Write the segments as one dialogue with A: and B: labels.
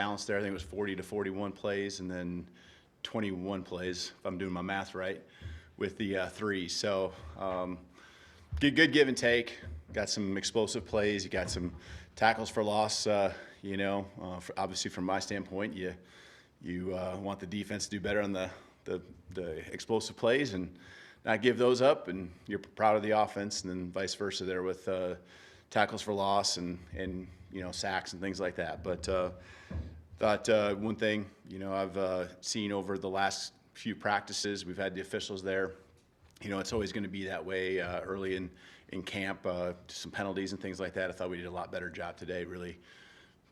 A: balance there. I think it was 40 to 41 plays, and then 21 plays, if I'm doing my math right, with the three. So good give and take. Got some explosive plays. You got some tackles for loss. Obviously from my standpoint, you want the defense to do better on the explosive plays and not give those up, and you're proud of the offense, and then vice versa there with tackles for loss and sacks and things like that. But thought one thing I've seen over the last few practices, we've had the officials there. It's always going to be that way early in camp. Some penalties and things like that. I thought we did a lot better job today. Really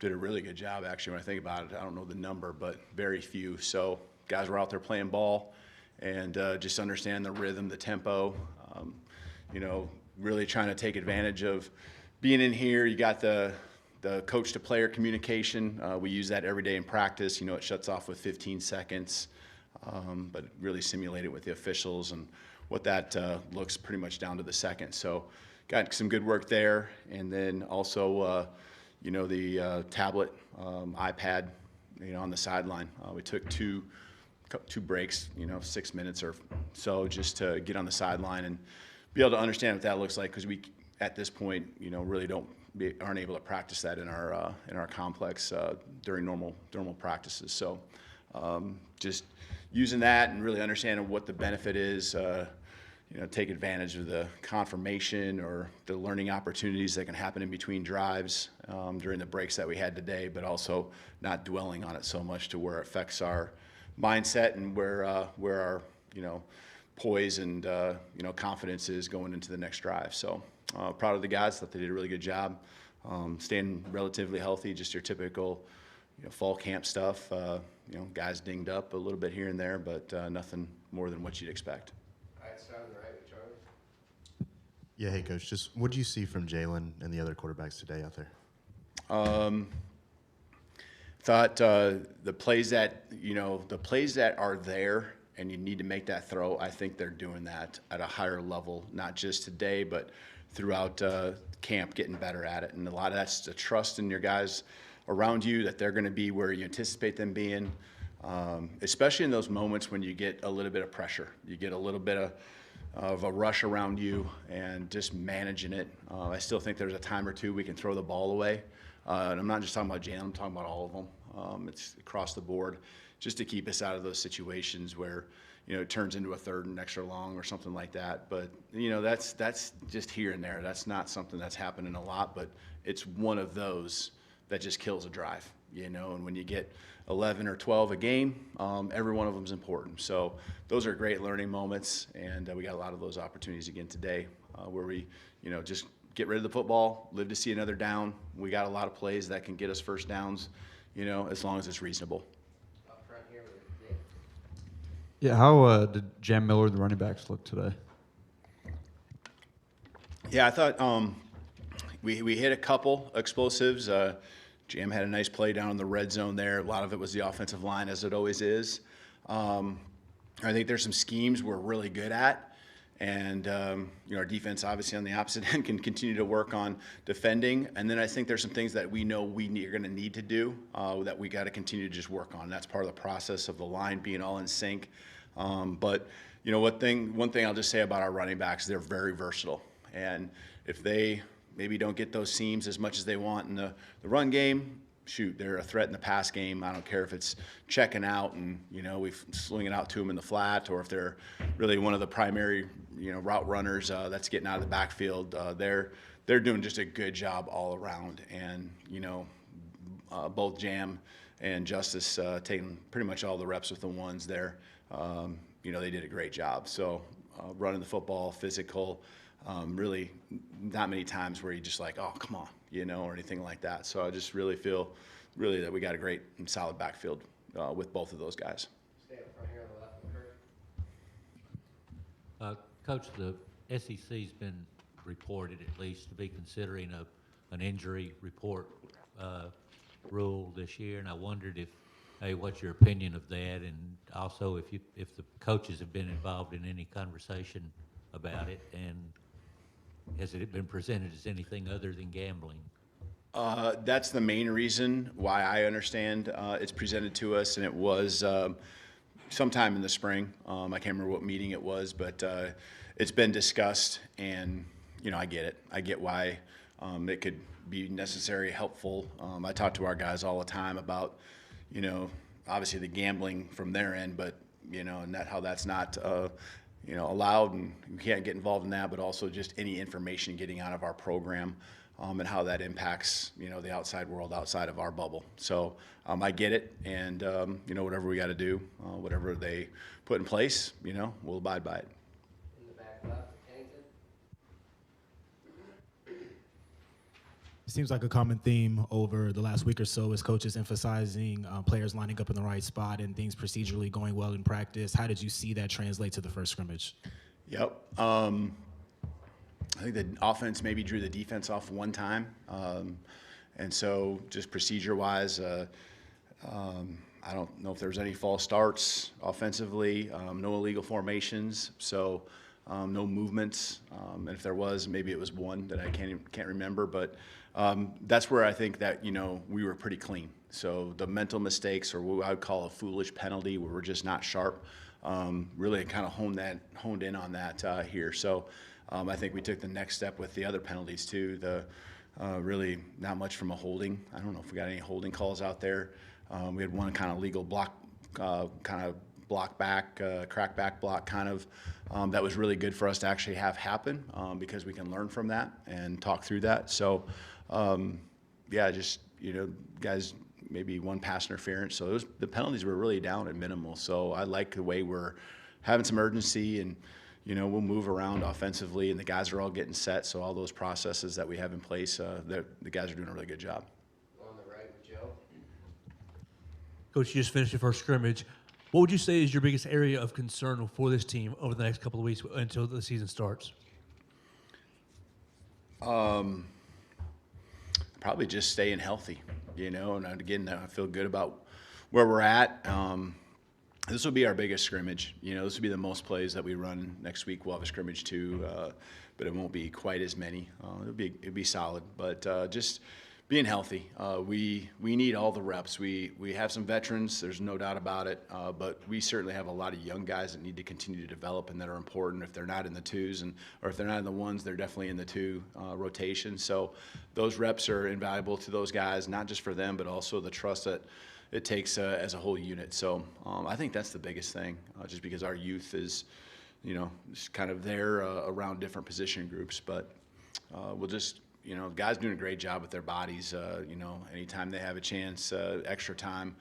A: did a really good job, actually, when I think about it. I don't know the number, but very few. So guys were out there playing ball and just understand the rhythm, the tempo, really trying to take advantage of being in here. You got the coach-to-player communication. We use that every day in practice. It shuts off with 15 seconds, but really simulate it with the officials and what that looks pretty much down to the second. So got some good work there. And then also, the tablet, iPad, on the sideline. We took two breaks, 6 minutes or so, just to get on the sideline and be able to understand what that looks like, because we, at this point, really aren't able to practice that in our complex during normal practices. So just using that and really understanding what the benefit is, take advantage of the confirmation or the learning opportunities that can happen in between drives during the breaks that we had today, but also not dwelling on it so much to where it affects our mindset and where our poise and confidence is going into the next drive. So proud of the guys. Thought they did a really good job staying relatively healthy. Just your typical fall camp stuff. Guys dinged up a little bit here and there, but nothing more than what you'd expect.
B: All right, starting right with Charlie.
C: Yeah, hey coach. Just what did you see from Jalen and the other quarterbacks today out there?
A: Thought the plays that are there and you need to make that throw, I think they're doing that at a higher level, not just today, but throughout camp, getting better at it. And a lot of that's the trust in your guys around you, that they're going to be where you anticipate them being, especially in those moments when you get a little bit of pressure. You get a little bit of a rush around you and just managing it. I still think there's a time or two we can throw the ball away. And I'm not just talking about Jalen, I'm talking about all of them. It's across the board, just to keep us out of those situations where, it turns into a third and extra long or something like that. But, that's just here and there. That's not something that's happening a lot, but it's one of those that just kills a drive, and when you get 11 or 12 a game, every one of them is important. So those are great learning moments, and we got a lot of those opportunities again today where we, just get rid of the football, live to see another down. We got a lot of plays that can get us first downs, as long as it's reasonable.
B: Up front here with Nick.
D: Yeah, how did Jam Miller and the running backs look today?
A: Yeah, I thought we hit a couple explosives. Jam had a nice play down in the red zone there. A lot of it was the offensive line, as it always is. I think there's some schemes we're really good at. And, our defense, obviously, on the opposite end can continue to work on defending. And then I think there's some things that we know are going to need to do that we got to continue to just work on. That's part of the process of the line being all in sync. But, one thing I'll just say about our running backs, they're very versatile. And if they maybe don't get those seams as much as they want in the run game, shoot, they're a threat in the pass game. I don't care if it's checking out and, we swing it out to them in the flat, or if they're really one of the primary, route runners that's getting out of the backfield. They're doing just a good job all around. And, both Jam and Justice taking pretty much all the reps with the ones there. They did a great job. So running the football, physical, really not many times where you just like, oh, come on, or anything like that. So I just really feel that we got a great and solid backfield with both of those guys.
B: Stay up front here on the left with Kurt.
E: Coach, the SEC's been reported at least to be considering an injury report rule this year, and I wondered what's your opinion of that, and also if the coaches have been involved in any conversation about it, and has it been presented as anything other than gambling?
A: That's the main reason why I understand it's presented to us, and it was sometime in the spring. I can't remember what meeting it was, but it's been discussed, and I get it. I get why it could be necessary, helpful. I talk to our guys all the time about, obviously the gambling from their end, but and how that's not allowed, and we can't get involved in that, but also just any information getting out of our program. And how that impacts, the outside world outside of our bubble. So I get it, and whatever we got to do, whatever they put in place, we'll abide by it.
B: In the back left, Pennington.
F: It seems like a common theme over the last week or so is coaches emphasizing players lining up in the right spot and things procedurally going well in practice. How did you see that translate to the first scrimmage?
A: Yep. I think the offense maybe drew the defense off one time. And so just procedure-wise, I don't know if there was any false starts offensively, no illegal formations, so no movements. And if there was, maybe it was one that I can't remember. But that's where I think that, we were pretty clean. So the mental mistakes, or what I would call a foolish penalty where we're just not sharp, really kind of honed in on that here. So I think we took the next step with the other penalties too. The really not much from a holding. I don't know if we got any holding calls out there. We had one kind of legal block, kind of block back, crack back block kind of, that was really good for us to actually have happen because we can learn from that and talk through that. So just, guys, maybe one pass interference. So the penalties were really down at minimal. So I like the way we're having some urgency, and we'll move around offensively, and the guys are all getting set. So all those processes that we have in place, the guys are doing a really good job.
B: On the right with Joe.
G: Coach, you just finished your first scrimmage. What would you say is your biggest area of concern for this team over the next couple of weeks until the season starts?
A: Probably just staying healthy, and again, I feel good about where we're at. This will be our biggest scrimmage. This will be the most plays that we run next week. We'll have a scrimmage too, but it won't be quite as many. It'll be solid, but just being healthy. We need all the reps. We have some veterans. There's no doubt about it, but we certainly have a lot of young guys that need to continue to develop and that are important. If they're not in the twos, or if they're not in the ones, they're definitely in the two rotation. So those reps are invaluable to those guys, not just for them, but also the trust that it takes as a whole unit. So I think that's the biggest thing, just because our youth is, just kind of there around different position groups. But we'll just, guys doing a great job with their bodies. Anytime they have a chance, extra time,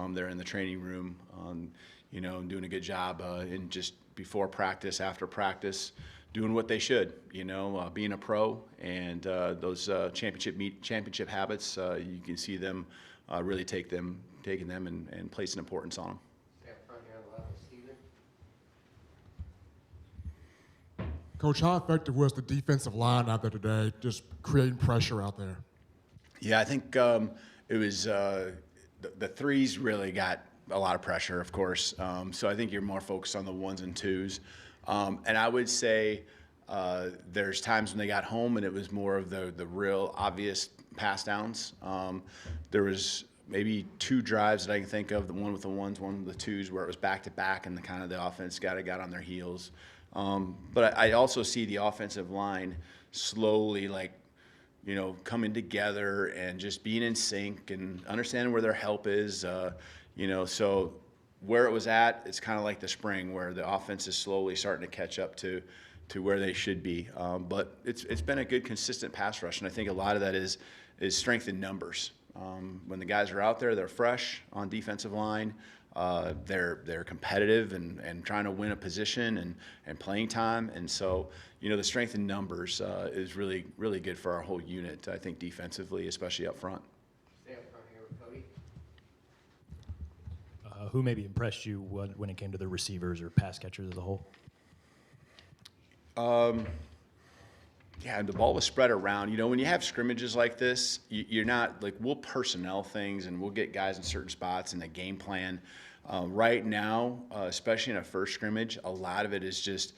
A: they're in the training room, and doing a good job in just before practice, after practice, doing what they should, being a pro, and those championship habits, you can see them really taking them and placing importance on them.
B: Stay up front here on the left with Steven.
H: Coach, how effective was the defensive line out there today, just creating pressure out there?
A: Yeah, I think it was the threes really got a lot of pressure, of course. So I think you're more focused on the ones and twos. And I would say there's times when they got home and it was more of the real obvious pass downs. There was maybe two drives that I can think of, the one with the ones, one with the twos, where it was back-to-back and the offense got on their heels. But I also see the offensive line slowly, coming together and just being in sync and understanding where their help is. So where it was at, it's kind of like the spring, where the offense is slowly starting to catch up to where they should be. But it's been a good, consistent pass rush, and I think a lot of that is strength in numbers. When the guys are out there, they're fresh on defensive line. They're competitive and trying to win a position and playing time. And so, the strength in numbers is really, really good for our whole unit, I think, defensively, especially up front.
B: Stay up front here with Cody.
I: Who maybe impressed you when it came to the receivers or pass catchers as a whole?
A: Yeah, the ball was spread around. When you have scrimmages like this, you're not we'll personnel things and we'll get guys in certain spots in the game plan. Right now, especially in a first scrimmage, a lot of it is just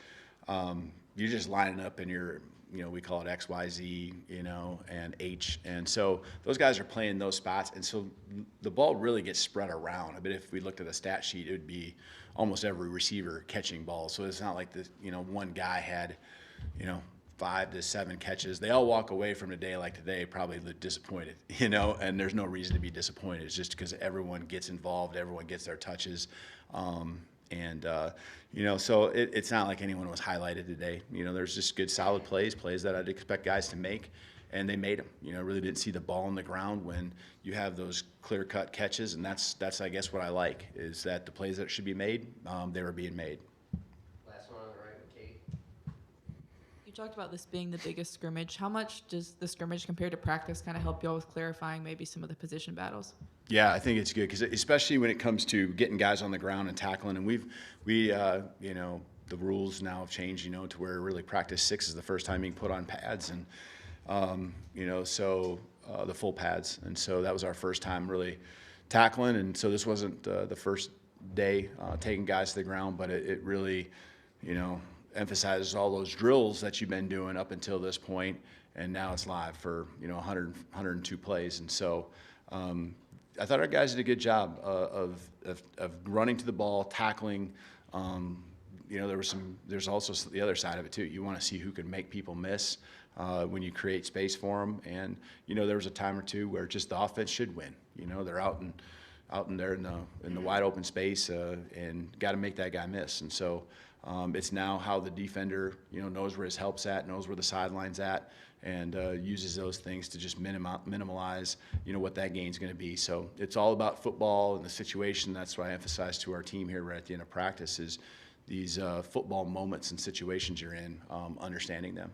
A: you're just lining up and you're we call it X, Y, Z, and H. And so those guys are playing those spots. And so the ball really gets spread around. I bet if we looked at a stat sheet, it would be almost every receiver catching balls. So it's not like one guy had, 5 to 7 catches. They all walk away from a day like today probably disappointed, and there's no reason to be disappointed. It's just because everyone gets involved, everyone gets their touches. So it's not like anyone was highlighted today. There's just good, solid plays that I'd expect guys to make, and they made them. Really didn't see the ball on the ground when you have those clear-cut catches, and that's I guess what I like is that the plays that should be made, they were being made.
B: Last one on the right with Katie.
J: You talked about this being the biggest scrimmage. How much does the scrimmage compared to practice kind of help y'all with clarifying maybe some of the position battles?
A: Yeah, I think it's good because especially when it comes to getting guys on the ground and tackling, and the rules now have changed, to where really practice 6 is the first time you can put on pads, and the full pads, and so that was our first time really tackling, and so this wasn't the first day taking guys to the ground, but it really, emphasizes all those drills that you've been doing up until this point, and now it's live for 102 plays, and so. I thought our guys did a good job of running to the ball, tackling. There's also the other side of it too. You want to see who can make people miss when you create space for them. And there was a time or two where just the offense should win. They're out in there in the wide open space and got to make that guy miss. And so it's now how the defender knows where his help's at, knows where the sideline's at, and uses those things to just minimize, what that gain's going to be. So it's all about football and the situation. That's what I emphasize to our team here right at the end of practice is these football moments and situations you're in, understanding them.